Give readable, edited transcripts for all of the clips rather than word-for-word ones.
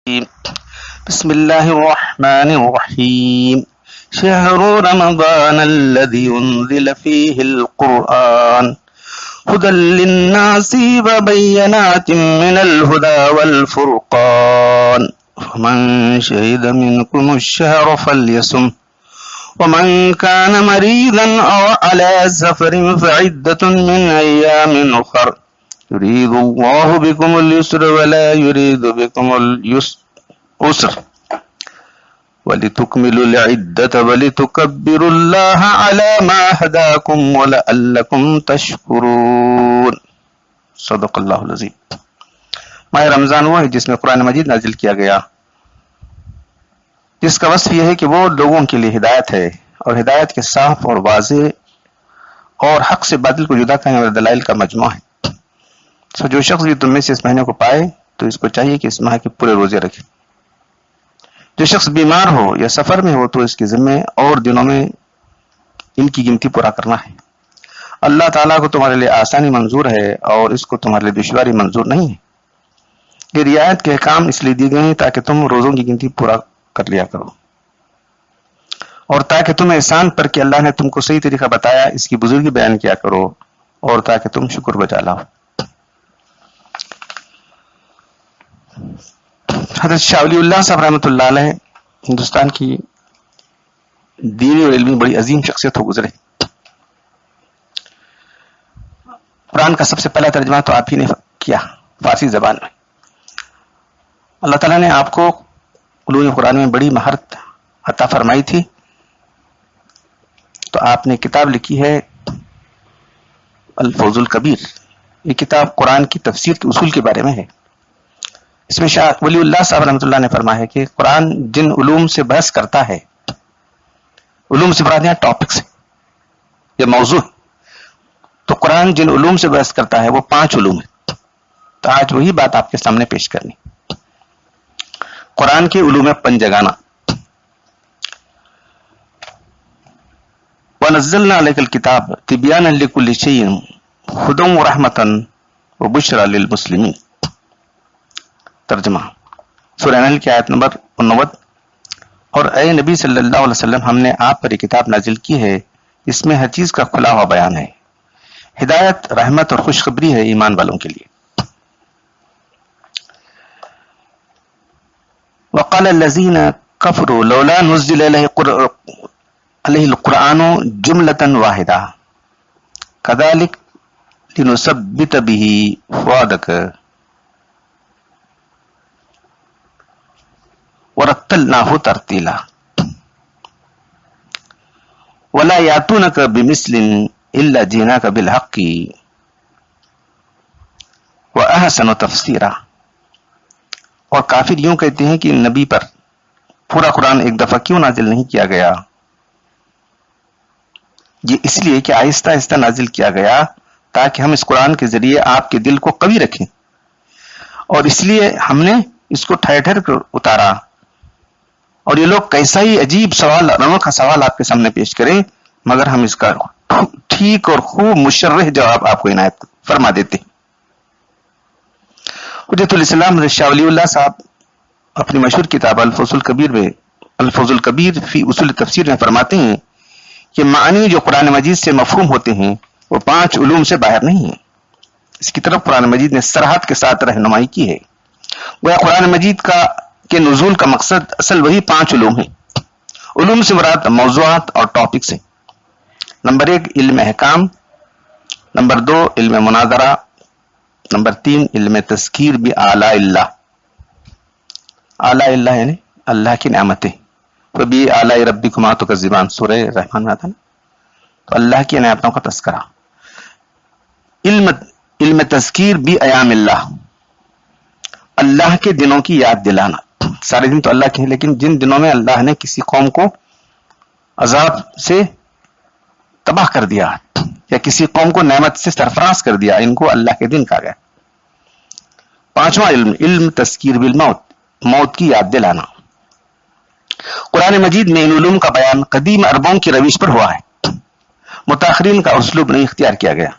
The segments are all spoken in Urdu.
بسم الله الرحمن الرحيم شهر رمضان الذي أنزل فيه القرآن هدى للناس وبينات من الهدى والفرقان فمن شهد منكم الشهر فليصم ومن كان مريضا أو على سفر فعدة من أيام أخر يريد الله بكم اليسر ولا يريد بكم العسر ولتكملوا العدة ولتكبروا الله على ما هداكم ولعلكم تشكرون صدق اللہ العظیم. ماہ رمضان وہ ہے جس میں قرآن مجید نازل کیا گیا، جس کا وصف یہ ہے کہ وہ لوگوں کے لیے ہدایت ہے اور ہدایت کے صاف اور واضح اور حق سے باطل کو جدا کرنے والے دلائل کا مجموعہ ہے. جو شخص بھی تم میں سے اس مہینے کو پائے تو اس کو چاہیے کہ اس ماہ کے پورے روزے رکھے. جو شخص بیمار ہو یا سفر میں ہو تو اس کے ذمہ اور دنوں میں ان کی گنتی پورا کرنا ہے. اللہ تعالیٰ کو تمہارے لیے آسانی منظور ہے اور اس کو تمہارے لیے دشواری منظور نہیں ہے. یہ رعایت کے احکام اس لیے دیے گئے ہیں تاکہ تم روزوں کی گنتی پورا کر لیا کرو اور تاکہ تم احسان پر کہ اللہ نے تم کو صحیح طریقہ بتایا اس کی بزرگی بیان کیا کرو اور تاکہ تم شکر بجا لاؤ. حضرت شاہ ولی اللہ صاحب رحمۃ اللہ علیہ ہندوستان کی دینی اور علمی بڑی عظیم شخصیت ہو گزرے. قرآن کا سب سے پہلا ترجمہ تو آپ ہی نے کیا فارسی زبان میں. اللہ تعالیٰ نے آپ کو علوم قرآن میں بڑی مہارت عطا فرمائی تھی تو آپ نے کتاب لکھی ہے الفوز الکبیر. یہ کتاب قرآن کی تفسیر کے اصول کے بارے میں ہے. اس میں شاہ ولی اللہ صاحب رحمۃ اللہ نے فرمایا ہے کہ قرآن جن علوم سے بحث کرتا ہے، علوم سے مراد یہاں ٹاپکس ہے یا موضوع ہے، تو قرآن جن علوم سے بحث کرتا ہے وہ 5 علوم ہے. تو آج وہی بات آپ کے سامنے پیش کرنی. قرآن کے علوم پنجگانہ. وَنَزَّلْنَا عَلَيْكَ الْكِتَابَ تِبْيَانًا لِكُلِّ شَيْءٍ هُدًى وَرَحْمَةً وَبُشْرًى لِلْمُسْلِمِينَ. ترجمہ سورہ نحل کی آیت نمبر 89. اور اے نبی صلی اللہ علیہ وسلم ہم نے آپ پر یہ کتاب نازل کی ہے، اس میں ہر چیز کا کھلا ہوا بیان ہے، ہدایت، رحمت اور خوشخبری ہے ایمان والوں کے لیے. وقال الذين كفروا لولا نزل عليه القرآن جملة واحدة كذلك لنثبت به فؤادك ورتلناه ترتيلا ولا يأتونك بمثل إلا جئناك بالحق وأحسن تفسيرا. اور کافر یوں کہتے ہیں کہ نبی پر پورا قرآن ایک دفعہ کیوں نازل نہیں کیا گیا؟ یہ اس لیے کہ آہستہ آہستہ نازل کیا گیا تاکہ ہم اس قرآن کے ذریعے آپ کے دل کو قوی رکھیں، اور اس لیے ہم نے اس کو ٹھہر ٹھہر کر اتارا. اور یہ لوگ کیسا ہی عجیب سوال، انوکھا سوال آپ کے سامنے پیش کریں، مگر ہم اس کا ٹھیک اور خوب مشرح جواب آپ کو عنایت فرما دیتے ہیں. حجت الاسلام شاہ ولی اللہ صاحب اپنی مشہور کتاب الفوز الکبیر فی اصول تفسیر میں فرماتے ہیں کہ معنی جو قرآن مجید سے مفہوم ہوتے ہیں وہ 5 علوم سے باہر نہیں ہیں. اس کی طرف قرآن مجید نے صراحت کے ساتھ رہنمائی کی ہے. گویا قرآن مجید کے نزول کا مقصد اصل وہی 5 علوم ہیں. علوم سے مراد موضوعات اور ٹاپکس ہیں. نمبر 1 علم احکام، نمبر 2 علم مناظرہ، نمبر 3 علم تذکیر بھی آلاء اللہ. آلاء اللہ یعنی اللہ کی نعمتیں. فبی آلاء ربکما تکذبان سورہ رحمان میں آتا ہے. تو اللہ کی نعمتوں کا تذکرہ. علم تذکیر بھی ایام اللہ، اللہ کے دنوں کی یاد دلانا. سارے دن تو اللہ کے ہیں، لیکن جن دنوں میں اللہ نے کسی قوم کو عذاب سے تباہ کر دیا یا کسی قوم کو نعمت سے سرفراز کر دیا، ان کو اللہ کے دن کہا گیا. 5واں علم تذکیر بالموت، موت کی یاد دلانا. قرآن مجید میں ان علوم کا بیان قدیم عربوں کی روش پر ہوا ہے، متاخرین کا اسلوب نہیں اختیار کیا گیا.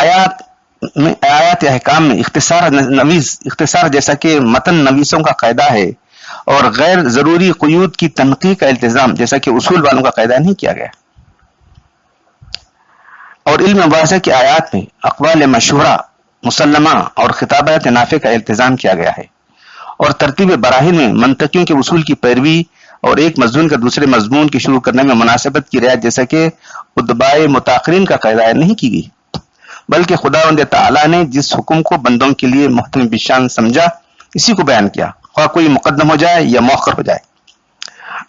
آیات میں آیات یا احکام میں اختصار جیسا کہ متن نویسوں کا قاعدہ ہے اور غیر ضروری قیود کی تنقیح کا التزام جیسا کہ اصول والوں کا قاعدہ نہیں کیا گیا. اور علم مباحثہ کی آیات میں اقوال مشہورہ مسلمہ اور خطابات نافع کا التزام کیا گیا ہے اور ترتیب براہین میں منطقیوں کے اصول کی پیروی اور ایک مضمون کا دوسرے مضمون کی شروع کرنے میں مناسبت کی رعایت جیسا کہ ادبائے متاخرین کا قاعدہ نہیں کی گئی، بلکہ خداوند تعالی نے جس حکم کو بندوں کے لیے محتم بشان سمجھا اسی کو بیان کیا، خواہ کوئی مقدم ہو جائے یا مؤخر ہو جائے.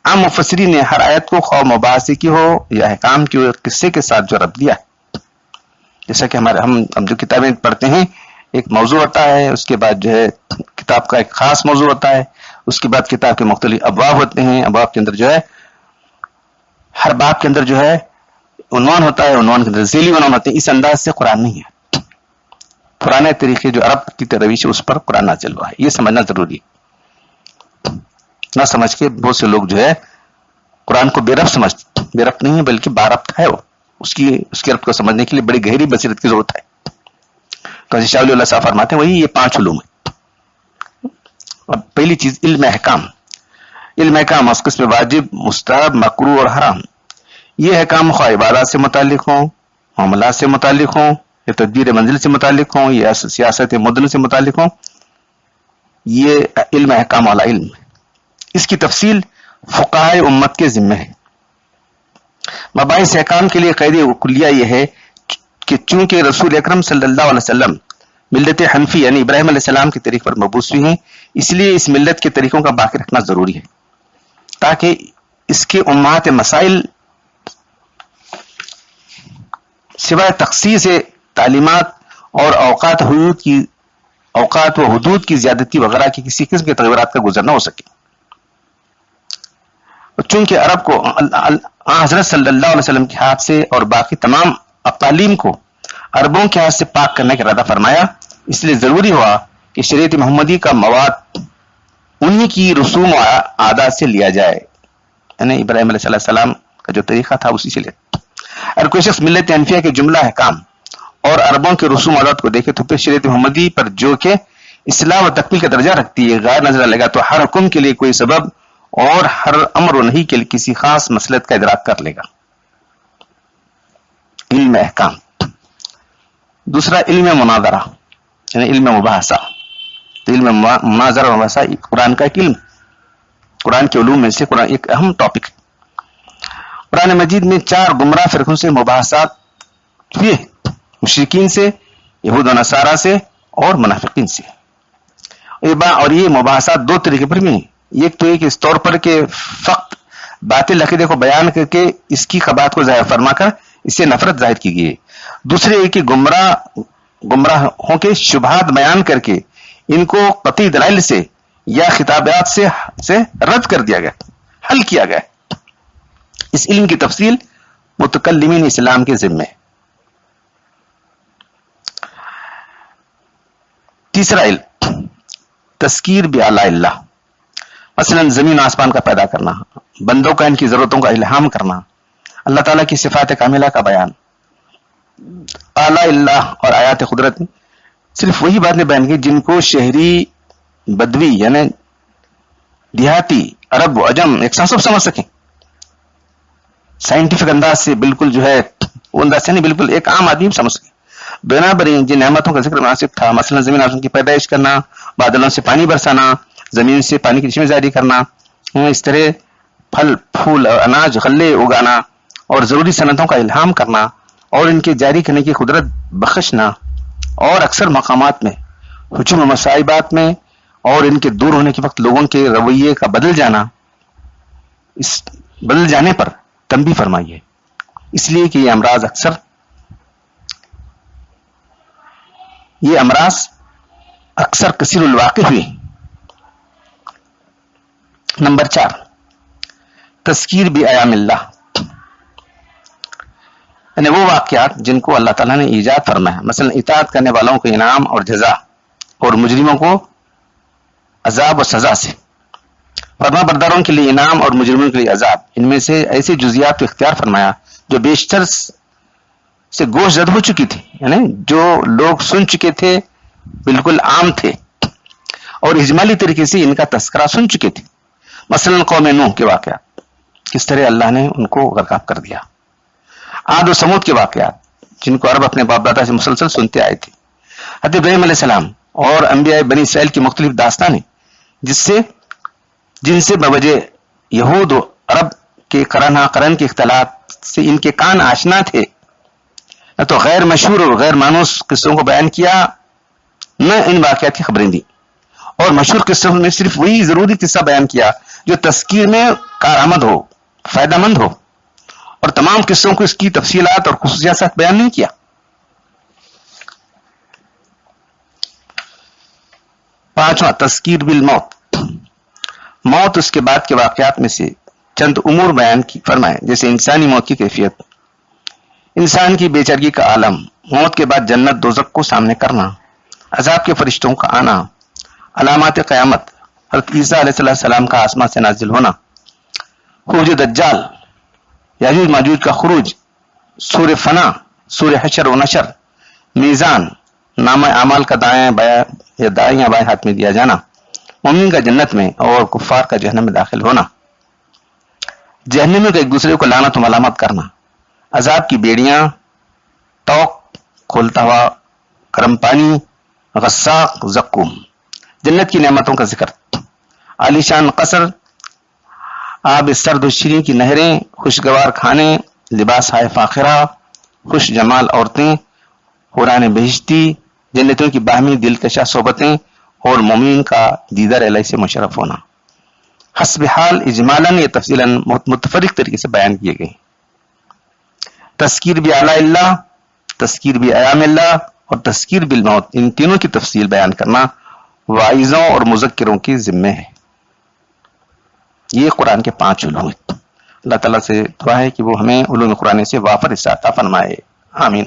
عام مفسرین نے ہر آیت کو خواہ مباحثے کی ہو یا احکام کی ہو قصے کے ساتھ جو ربط دیا ہے. جیسا کہ ہم جو کتابیں پڑھتے ہیں ایک موضوع ہوتا ہے، اس کے بعد جو ہے کتاب کا ایک خاص موضوع ہوتا ہے، اس کے بعد کتاب کے مختلف ابواب ہوتے ہیں، ابواب کے اندر جو ہے ہر باب کے اندر جو ہے عنوان ہوتا ہے، عنوان کے اندر ذیلی عنوان ہوتے ہیں. اس انداز سے قرآن نہیں ہے. پرانے طریقے جو عرب کی روش ہے اس پر قرآن نازل ہوا ہے، یہ سمجھنا ضروری ہے. نہ سمجھ کے بہت سے لوگ جو ہے قرآن کو بے ربط سمجھتے، بے ربط نہیں ہے بلکہ باربط ہے. وہ اس کی ربط کو سمجھنے کے لیے بڑی گہری بصیرت کی ضرورت ہے. قاضی شاہ ولی اللہ صاحب فرماتے ہیں وہی یہ 5 علوم ہیں. اب پہلی چیز علم احکام. علم احکام اس قسم واجب، مستحب، مکروہ اور حرام. یہ احکام خواہ عبادات سے متعلق ہوں، معاملات سے متعلق ہوں، یا تدبیر منزل سے متعلق ہوں، یا سیاست مدن سے متعلق ہوں، یہ علم احکام والا علم ہے. اس کی تفصیل فقہائے امت کے ذمہ ہے. مباحث احکام کے لیے قید کلیہ یہ ہے کہ چونکہ رسول اکرم صلی اللہ علیہ وسلم ملت حنفی یعنی ابراہیم علیہ السلام کے طریق پر مبعوث ہوئی ہیں، اس لیے اس ملت کے طریقوں کا باقی رکھنا ضروری ہے تاکہ اس کے امہات مسائل سوائے تخصیص تعلیمات اور اوقات و حدود کی زیادتی وغیرہ کی کسی قسم کے تغیرات کا گزر نہ ہو سکے. چونکہ عرب کو حضرت صلی اللہ علیہ وسلم کے ہاتھ سے اور باقی تمام اقالیم کو عربوں کے ہاتھ سے پاک کرنے کا ارادہ فرمایا، اس لیے ضروری ہوا کہ شریعت محمدی کا مواد انہی کی رسوم و عادات سے لیا جائے، یعنی ابراہیم علیہ السلام کا جو طریقہ تھا اسی سے لیا. اگر کوئی شخص ملت حنفیہ کے جملہ احکام اور عربوں کے رسوم عادات کو دیکھے تو پھر شریعت محمدی پر جو کہ اصلاح و تکمیل کا درجہ رکھتی ہے غیر نظر لے گا تو ہر حکم کے لیے کوئی سبب اور ہر امر و نہی کے لیے کسی خاص مصلحت کا ادراک کر لے گا. علم احکام. دوسرا علم مناظرہ یعنی علم مباحثہ. علم مناظرہ و مباحثہ قرآن کا ایک علم، قرآن کے علوم میں سے قرآن ایک اہم ٹاپک ہے. قرآن مجید میں 4 گمراہ فرقوں سے مباحثات ہوئے، مشرکین سے، یہود و نصارہ سے اور منافقین سے. اور یہ مباحثات 2 طریقے پر بھی ہیں. ایک تو ایک اس طور پر کہ فقط باطل عقیدے کو بیان کر کے اس کی قباحت کو ظاہر فرما کر اس سے نفرت ظاہر کی گئی ہے. دوسرے ایک کہ گمراہوں کے شبہات بیان کر کے ان کو قطعی دلائل سے یا خطابات سے رد کر دیا گیا، حل کیا گیا. اس علم کی تفصیل متکلمین اسلام کے ذمہ ہے. تیسرا علم تذکیر بآلاء اللہ، مثلا زمین آسمان کا پیدا کرنا، بندوں کا ان کی ضرورتوں کا الہام کرنا، اللہ تعالیٰ کی صفات کاملہ کا بیان. آلاء اللہ اور آیات قدرت صرف وہی باتیں بیان کی جن کو شہری بدوی یعنی دیہاتی عرب و عجم ایک ساتھ سب سمجھ سکیں. سائنٹیفک انداز سے بالکل جو ہے وہ انداز سے نہیں، بالکل ایک عام آدمی سمجھ سکے. بنابر جن نعمتوں کا ذکر مناسب تھا، مثلا زمین آسمان کی پیدائش کرنا، بادلوں سے پانی برسانا، زمین سے پانی کی چشمے جاری کرنا، اس طرح پھل پھول اور اناج غلے اگانا اور ضروری صنعتوں کا الہام کرنا اور ان کے جاری کرنے کی قدرت بخشنا، اور اکثر مقامات میں ہجوم و مصائبات میں اور ان کے دور ہونے کے وقت لوگوں کے رویے کا بدل جانا، اس بدل جانے پر تنبیہ فرمائی ہے. اس لیے کہ یہ امراض اکثر کثیر الواقع ہوئے. نمبر 4 تذکیر بآیام اللہ، یعنی وہ واقعات جن کو اللہ تعالیٰ نے ایجاد فرمایا، مثلا اطاعت کرنے والوں کو انعام اور جزا اور مجرموں کو عذاب و سزا سے. فرما برداروں کے لیے انعام اور مجرموں کے لیے عذاب. ان میں سے ایسے جزیات کو اختیار فرمایا جو بیشتر سے گوشت زد ہو چکی تھی، یعنی جو لوگ سن چکے تھے بالکل عام تھے اور اجمالی طریقے سے ان کا تذکرہ سن چکے تھے. مثلا قوم نوح کے واقعات، کس طرح اللہ نے ان کو غرقاب کر دیا. عاد و سمود کے واقعات جن کو عرب اپنے باپ دادا سے مسلسل سنتے آئے تھے. حضرت ابراہیم علیہ السلام اور انبیاء بنی اسرائیل کی مختلف داستانیں جن سے بوجہ یہود و عرب کے قرن کے اختلاط سے ان کے کان آشنا تھے. نہ تو غیر مشہور اور غیر مانوس قصوں کو بیان کیا، نہ ان واقعات کی خبریں دی، اور مشہور قصوں میں صرف وہی ضروری قصہ بیان کیا جو تذکیر میں کارآمد ہو، فائدہ مند ہو، اور تمام قصوں کو اس کی تفصیلات اور خصوصیات بیان نہیں کیا. پانچواں، تذکیر بالموت. موت اس کے بعد کے واقعات میں سے چند امور بیان کی فرمائے، جیسے انسانی موت کی کیفیت، انسان کی بے چرگی کا عالم، موت کے بعد جنت دوزخ کو سامنے کرنا، عذاب کے فرشتوں کا آنا، علامات قیامت، حضرت عیسیٰ علیہ السلام کا آسمان سے نازل ہونا، خروج دجال، یاجوج ماجوج کا خروج، سور فنا، سور حشر و نشر، میزان، نامہ اعمال کا دائیں یا بائیں ہاتھ میں دیا جانا، مومن کا جنت میں اور کفار کا جہنم میں داخل ہونا، جہنمیوں کا ایک دوسرے کو لعنت و ملامت کرنا، عذاب کی بیڑیاں، توق، کھولتا ہوا گرم پانی، غساق، زقوم، جنت کی نعمتوں کا ذکر، عالیشان قصر، آب سرد و شیریں کی نہریں، خوشگوار کھانے، لباس ہائے فاخرہ، خوش جمال عورتیں، حوران بہشتی، جنتوں کی باہمی دلکشا صحبتیں، اور مومن کا دیدار الہی سے مشرف ہونا. حسب حال اجمالاً یا تفصیلاً متفرق طریقے سے بیان کیے گئے. تذکیر بآلاء اللہ، تذکیر بایام اللہ اور تذکیر بالموت، ان تینوں کی تفصیل بیان کرنا واعظوں اور مذکروں کی ذمہ ہے. یہ قرآن کے 5 علوم ہیں. اللہ تعالیٰ سے دعا ہے کہ وہ ہمیں علوم قرآن سے وافر حصہ عطا فرمائے. آمین.